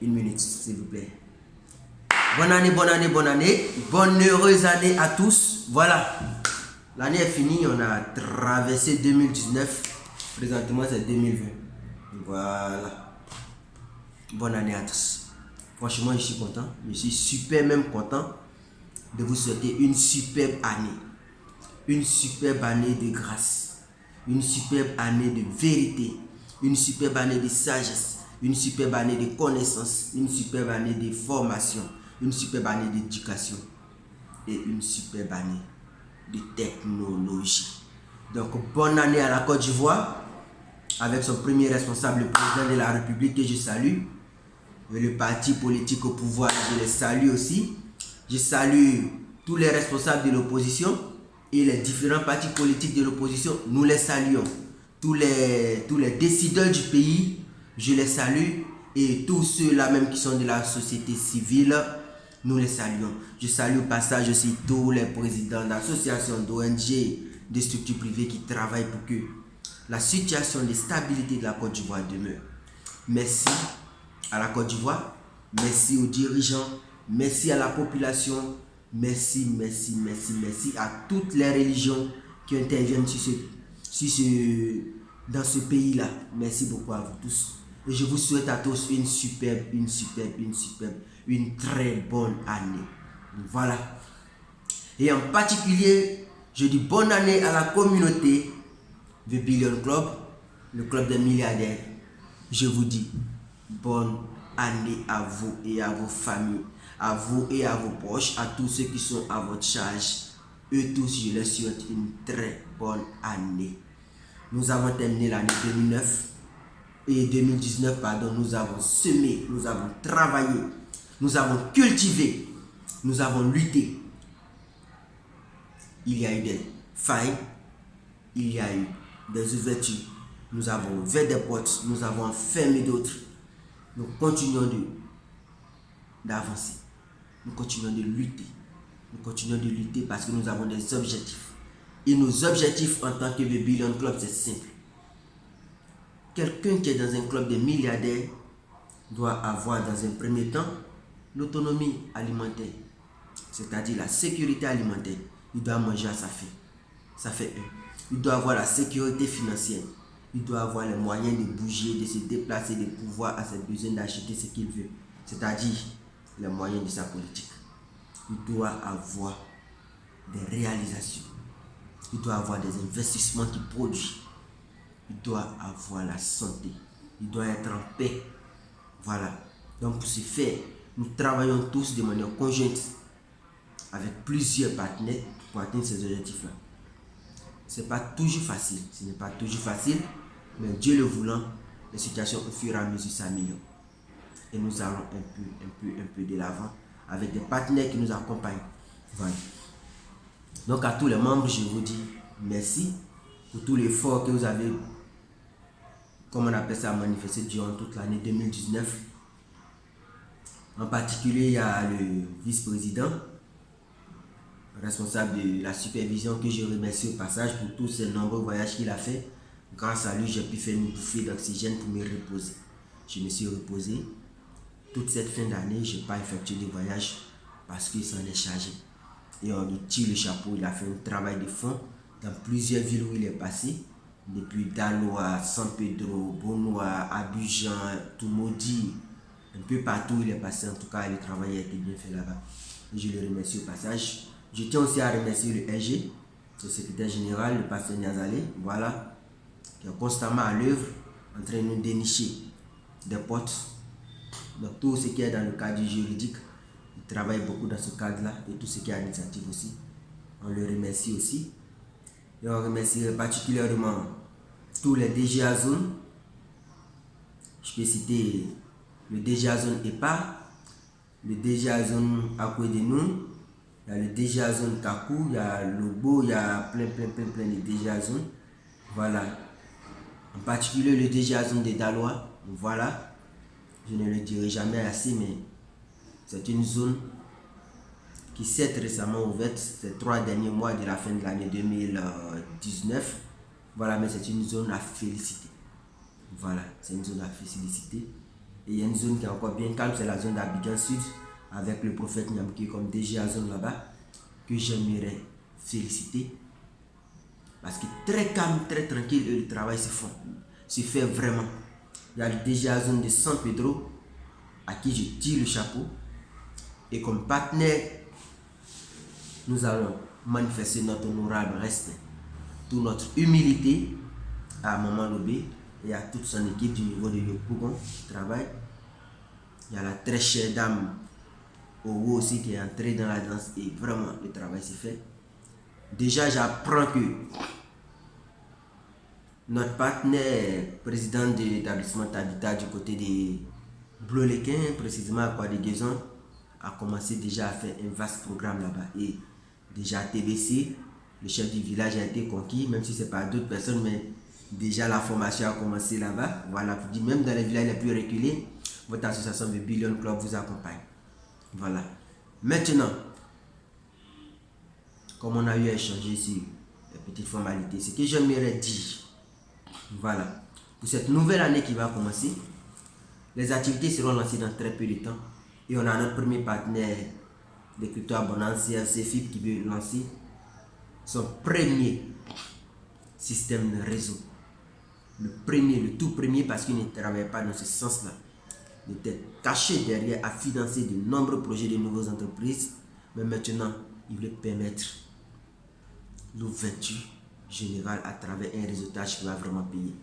Une minute, s'il vous plaît. Bonne année, bonne année, bonne année. Bonne heureuse année à tous. Voilà. L'année est finie, on a traversé 2019. Présentement, c'est 2020. Voilà. Bonne année à tous. Franchement, je suis content. Je suis super même content de vous souhaiter une superbe année. Une superbe année de grâce. Une superbe année de vérité. Une superbe année de sagesse. Une superbe année de connaissance. Une superbe année de formation. Une superbe année d'éducation. Et une superbe année de technologie. Donc, bonne année à la Côte d'Ivoire, avec son premier responsable, le président de la République, que je salue, et le parti politique au pouvoir, je les salue aussi. Je salue tous les responsables de l'opposition et les différents partis politiques de l'opposition, nous les saluons. Tous les décideurs du pays, je les salue, et tous ceux-là même qui sont de la société civile, nous les saluons. Je salue au passage aussi tous les présidents d'associations, d'ONG, de structures privées qui travaillent pour que la situation de stabilité de la Côte d'Ivoire demeure. Merci à la Côte d'Ivoire, merci aux dirigeants, merci à la population, merci, merci, merci, merci à toutes les religions qui interviennent dans ce pays-là. Merci beaucoup à vous tous. Et je vous souhaite à tous une très bonne année. Voilà. Et en particulier, je dis bonne année à la communauté The Billion Club, le club des milliardaires. Je vous dis bonne année à vous et à vos familles, à vous et à vos proches, à tous ceux qui sont à votre charge. Eux tous, je leur souhaite une très bonne année. Nous avons terminé l'année 2019, pardon, nous avons semé, nous avons travaillé, nous avons cultivé, nous avons lutté. Il y a eu des failles, il y a eu des ouvertures, nous avons ouvert des portes, nous avons fermé d'autres. Nous continuons d'avancer, nous continuons de lutter, parce que nous avons des objectifs. Et nos objectifs en tant que The Billion Club, c'est simple. Quelqu'un qui est dans un club de milliardaires doit avoir dans un premier temps l'autonomie alimentaire, c'est-à-dire la sécurité alimentaire. Il doit manger à sa faim, ça fait un. Il doit avoir la sécurité financière, il doit avoir les moyens de bouger, de se déplacer, de pouvoir à ses besoins d'acheter ce qu'il veut, c'est-à-dire les moyens de sa politique. Il doit avoir des réalisations, il doit avoir des investissements qui produisent. Il doit avoir la santé, il doit être en paix. Voilà. Donc pour ce faire, nous travaillons tous de manière conjointe avec plusieurs partenaires pour atteindre ces objectifs-là. Ce n'est pas toujours facile, mais Dieu le voulant, les situations au fur et à mesure s'améliorent. Et nous allons un peu de l'avant avec des partenaires qui nous accompagnent. Voilà. Donc à tous les membres, je vous dis merci pour tout l'effort que vous avez, comme on appelle ça, manifesté durant toute l'année 2019. En particulier, il y a le vice-président, responsable de la supervision, que je remercie au passage pour tous ces nombreux voyages qu'il a fait. Grâce à lui, j'ai pu faire une bouffée d'oxygène pour me reposer. Je me suis reposé. Toute cette fin d'année, je n'ai pas effectué de voyage parce qu'il s'en est chargé. Et on lui tire le chapeau. Il a fait un travail de fond dans plusieurs villes où il est passé. Depuis Dalo à San Pedro, Bono à Abidjan, Toumoudi, un peu partout où il est passé. En tout cas, le travail a été bien fait là-bas. Et je le remercie au passage. Je tiens aussi à remercier le RG, le secrétaire général, le pasteur Niazale, voilà, qui est constamment à l'œuvre, en train de nous dénicher des portes. Donc tout ce qui est dans le cadre juridique, il travaille beaucoup dans ce cadre-là, et tout ce qui est administratif aussi. On le remercie aussi. Et on remercie particulièrement tous les DGA Zone. Je peux citer le DGA Zone EPA, le DGA Zone Akwedenu, il y a le DGA Zone Kakou, il y a Lobo, il y a plein de DGA Zone. Voilà. En particulier le DGA Zone de Daloa. Voilà. Je ne le dirai jamais assez, mais c'est une zone qui s'est récemment ouverte ces 3 derniers mois de la fin de l'année 2019. Voilà, mais c'est une zone à féliciter. Voilà, c'est une zone à féliciter. Et il y a une zone qui est encore bien calme, c'est la zone d'Abidjan Sud, avec le prophète Nyamki comme DG à zone là-bas, que j'aimerais féliciter. Parce que très calme, très tranquille, et le travail se fait vraiment. Il y a le DG à zone de San Pedro, à qui je tire le chapeau. Et comme partenaire, nous allons manifester notre honorable respect, toute notre humilité à Maman Lobé et à toute son équipe du niveau de Yopougon qui travaille. Il y a la très chère dame Owo aussi qui est entrée dans la danse et vraiment le travail s'est fait. Déjà, j'apprends que notre partenaire, président de l'établissement d'habitat du côté des Bleu-les-Quins, précisément à Croix-des-Guésons, a commencé déjà à faire un vaste programme là-bas. Et déjà TBC, le chef du village a été conquis, même si ce n'est pas d'autres personnes, mais déjà la formation a commencé là-bas. Voilà, pour dire, même dans les villages les plus reculés, votre association de Billion Club vous accompagne. Voilà. Maintenant, comme on a eu à échanger sur les petites formalités, ce que j'aimerais dire, voilà, pour cette nouvelle année qui va commencer, les activités seront lancées dans très peu de temps. Et on a notre premier partenaire de crypto abondance, CFC FIP, qui veut lancer son premier système de réseau. Le tout premier, parce qu'il ne travaillait pas dans ce sens-là. Il était caché derrière à financer de nombreux projets de nouvelles entreprises. Mais maintenant, il veut permettre l'ouverture générale à travers un réseautage qui va vraiment payer.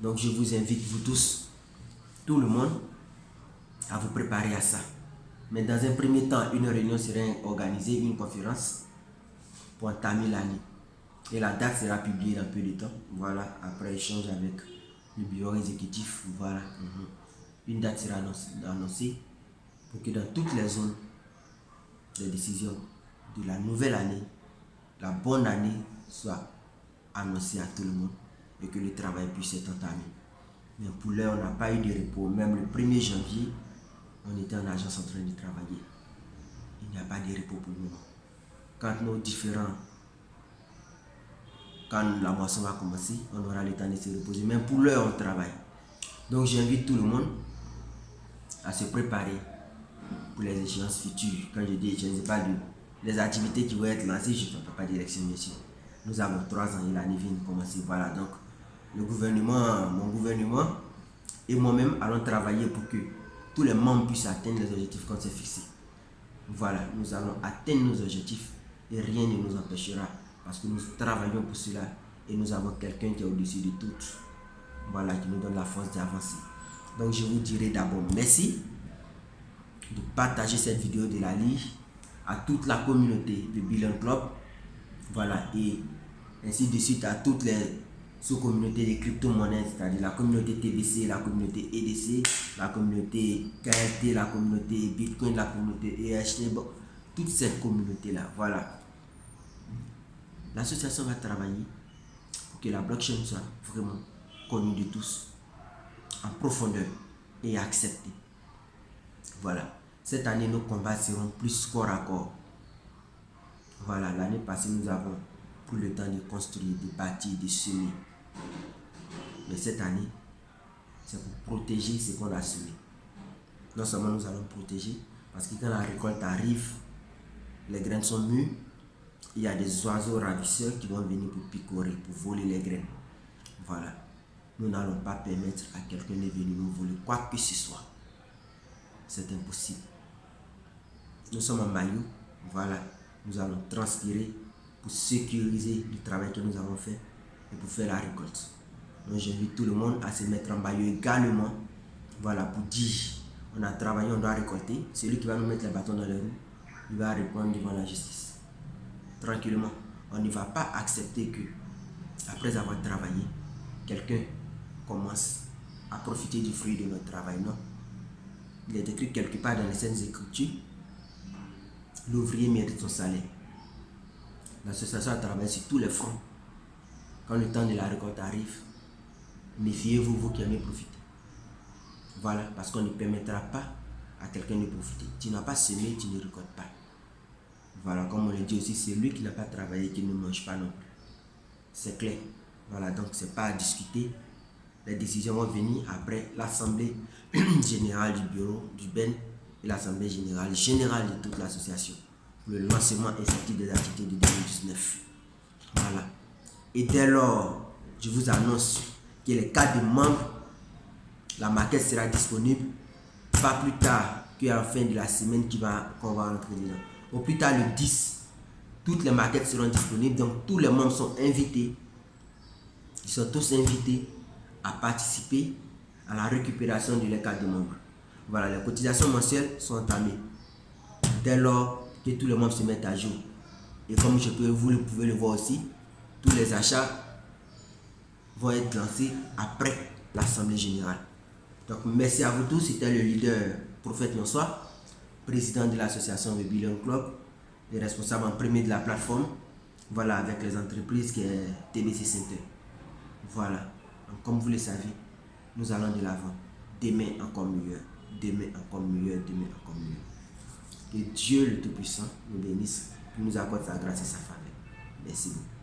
Donc je vous invite, vous tous, tout le monde, à vous préparer à ça. Mais dans un premier temps, une réunion sera organisée, une conférence pour entamer l'année. Et la date sera publiée dans peu de temps. Voilà, après échange avec le bureau exécutif. Voilà. Une date sera annoncée pour que dans toutes les zones de décision de la nouvelle année, la bonne année soit annoncée à tout le monde et que le travail puisse être entamé. Mais pour l'heure, on n'a pas eu de repos. Même le 1er janvier, on était en agence en train de travailler. Il n'y a pas de repos pour le moment. Quand la moisson va commencer, on aura le temps de se reposer. Même pour l'heure, on travaille. Donc j'invite tout le monde à se préparer pour les échéances futures. Quand je dis échéances, je parle des activités qui vont être lancées, je ne fais pas direction, bien sûr. Nous avons 3 ans et l'année vient de commencer. Voilà, donc le gouvernement, mon gouvernement et moi-même allons travailler pour que tous les membres puissent atteindre les objectifs qu'on s'est fixés. Voilà, nous allons atteindre nos objectifs et rien ne nous empêchera parce que nous travaillons pour cela et nous avons quelqu'un qui est au-dessus de tout. Voilà, qui nous donne la force d'avancer. Donc je vous dirai d'abord merci de partager cette vidéo, de la lire à toute la communauté de Billion Club. Voilà, et ainsi de suite à toutes les sous-communautés des crypto-monnaies, c'est-à-dire la communauté TBC, la communauté EDC, la communauté KLT, la communauté Bitcoin, la communauté EHT, bon, toutes ces communautés-là. Voilà. L'association va travailler pour que la blockchain soit vraiment connue de tous, en profondeur et acceptée. Voilà. Cette année, nos combats seront plus corps à corps. Voilà, l'année passée, nous avons pris le temps de construire, de bâtir, de semer. Mais cette année, c'est pour protéger ce qu'on a semé. Non seulement nous allons protéger, parce que quand la récolte arrive, les graines sont mûres, il y a des oiseaux ravisseurs qui vont venir pour picorer, pour voler les graines. Voilà. Nous n'allons pas permettre à quelqu'un de venir nous voler quoi que ce soit. C'est impossible. Nous sommes en maillot. Voilà. Nous allons transpirer pour sécuriser le travail que nous avons fait et pour faire la récolte. Donc j'invite tout le monde à se mettre en maillot également. Voilà, pour dire, on a travaillé, on doit récolter. Celui qui va nous mettre les bâtons dans les roues, il va répondre devant la justice. Tranquillement. On ne va pas accepter que, après avoir travaillé, quelqu'un commence à profiter du fruit de notre travail. Non. Il est écrit quelque part dans les Saintes Écritures, l'ouvrier mérite son salaire. L'association a travaillé sur tous les fronts. Quand le temps de la récolte arrive, méfiez-vous, vous qui aimez profiter. Voilà, parce qu'on ne permettra pas à quelqu'un de profiter. Tu n'as pas semé, tu ne récoltes pas. Voilà, comme on le dit aussi, c'est lui qui n'a pas travaillé qui ne mange pas non plus. C'est clair. Voilà, donc c'est pas à discuter. les décisions vont venir après l'assemblée générale du bureau du BEN et l'assemblée générale de toute l'association pour le lancement effectif des activités de 2019. Voilà. Et dès lors, je vous annonce que les cartes de membres, la maquette sera disponible pas plus tard qu'à la fin de la semaine qu'on va entrer dedans. Au plus tard le 10, toutes les maquettes seront disponibles, donc tous les membres sont invités. Ils sont tous invités à participer à la récupération de leurs cartes de membres. Voilà, les cotisations mensuelles sont entamées dès lors que tous les membres se mettent à jour. Et comme vous pouvez le voir aussi, tous les achats vont être lancés après l'Assemblée générale. Donc merci à vous tous, c'était le leader Prophète Nonsoir, président de l'association The Billion Club, et responsable en premier de la plateforme, voilà, avec les entreprises qui est TBC Center. Voilà, donc, comme vous le savez, nous allons de l'avant. Demain encore meilleur, demain encore meilleur, demain encore meilleur. Que Dieu le Tout-Puissant nous bénisse, qu'il nous accorde sa grâce et sa faveur. Merci beaucoup.